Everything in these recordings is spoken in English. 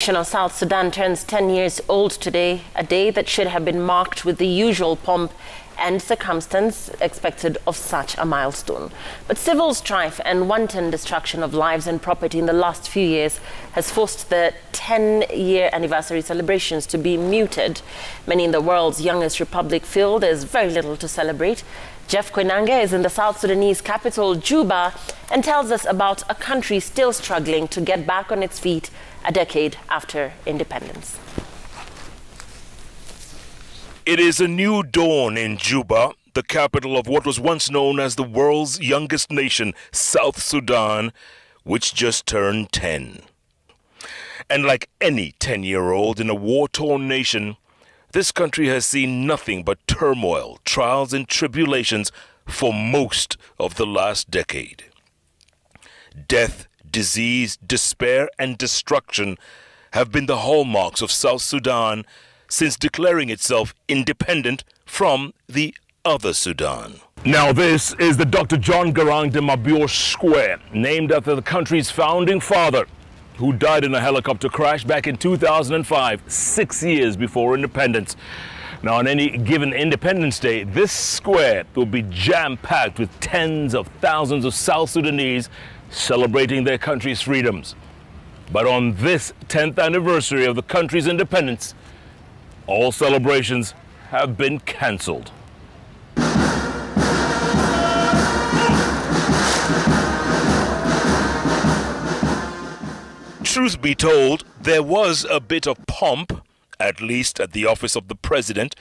nation of South Sudan turns 10 years old today, a day that should have been marked with the usual pomp and circumstance expected of such a milestone. But civil strife and wanton destruction of lives and property in the last few years has forced the 10-year anniversary celebrations to be muted. Many in the world's youngest republic feel there's very little to celebrate. Jeff Koinange is in the South Sudanese capital, Juba, and tells us about a country still struggling to get back on its feet a decade after independence. It is a new dawn in Juba, the capital of what was once known as the world's youngest nation, South Sudan, which just turned 10. And like any 10-year-old in a war-torn nation, this country has seen nothing but turmoil, trials and tribulations for most of the last decade. Death, disease, despair and destruction have been the hallmarks of South Sudan since declaring itself independent from the other Sudan. Now this is the Dr. John Garang de Mabur Square, named after the country's founding father, who died in a helicopter crash back in 2005, 6 years before independence. Now, on any given Independence Day, this square will be jam-packed with tens of thousands of South Sudanese celebrating their country's freedoms. But on this 10th anniversary of the country's independence, all celebrations have been cancelled. Truth be told, there was a bit of pomp, at least at the office of the president,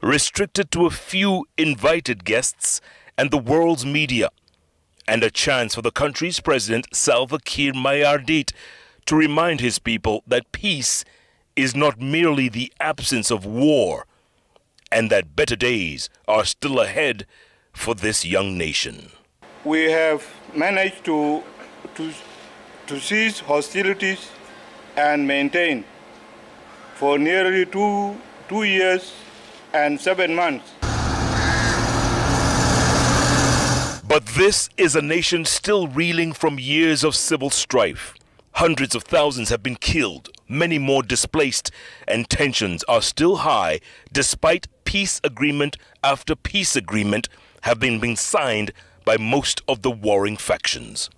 restricted to a few invited guests and the world's media, and a chance for the country's president, Salva Kiir Mayardit, to remind his people that peace is not merely the absence of war, and that better days are still ahead for this young nation. We have managed to cease hostilities and maintain for nearly two years and 7 months. But this is a nation still reeling from years of civil strife. Hundreds of thousands have been killed, many more displaced, and tensions are still high despite peace agreement after peace agreement have been signed by most of the warring factions.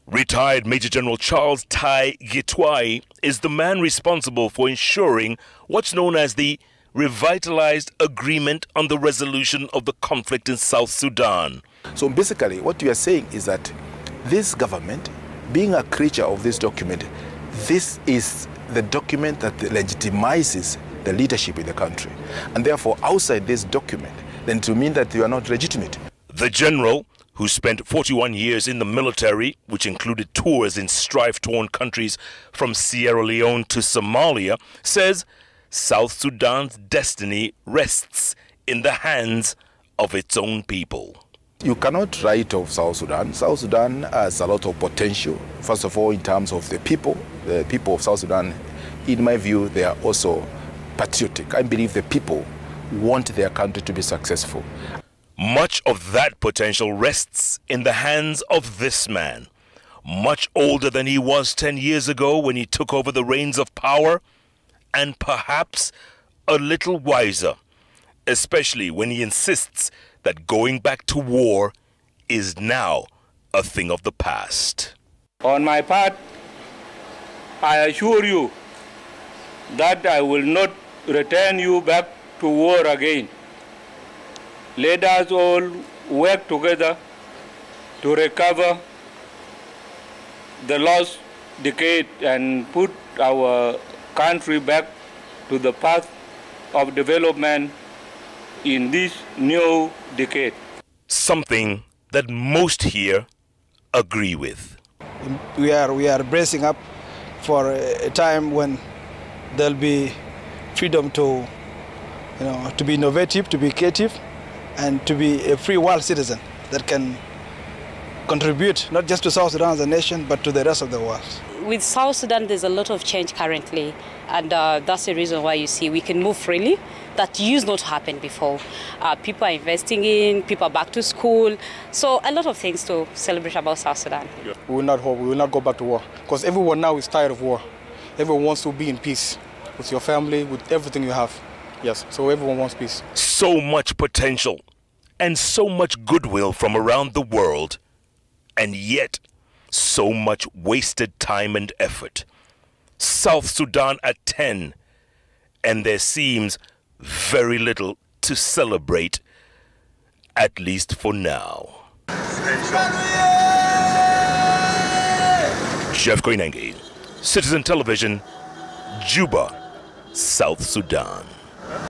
Retired Major General Charles Tai Gitwai is the man responsible for ensuring what's known as the revitalized agreement on the resolution of the conflict in South Sudan. So basically what we are saying is that this government, being a creature of this document, this is the document that legitimizes the leadership in the country. And therefore, outside this document, then to mean that you are not legitimate. The general, who spent 41 years in the military, which included tours in strife-torn countries from Sierra Leone to Somalia, says South Sudan's destiny rests in the hands of its own people. You cannot write off South Sudan. South Sudan has a lot of potential. First of all, in terms of the people of South Sudan, in my view, they are also patriotic. I believe the people want their country to be successful. Much of that potential rests in the hands of this man, much older than he was 10 years ago when he took over the reins of power, and perhaps a little wiser, especially when he insists that going back to war is now a thing of the past. On my part, I assure you that I will not return you back to war again. Let us all work together to recover the lost decade and put our country back to the path of development in this new decade. Something that most here agree with. We are bracing up for a time when there'll be freedom to be innovative, to be creative, and to be a free world citizen that can contribute not just to South Sudan as a nation, but to the rest of the world. With South Sudan, there's a lot of change currently, and that's the reason why you see we can move freely. That used not to happen before. People are investing in, people are back to school, so a lot of things to celebrate about South Sudan. We will not go back to war, because everyone now is tired of war. everyone wants to be in peace with your family, with everything you have. Yes, so everyone wants peace. So much potential and so much goodwill from around the world, and yet so much wasted time and effort. South Sudan at 10, and there seems very little to celebrate, at least for now. Jeff Koinange, Citizen Television, Juba, South Sudan.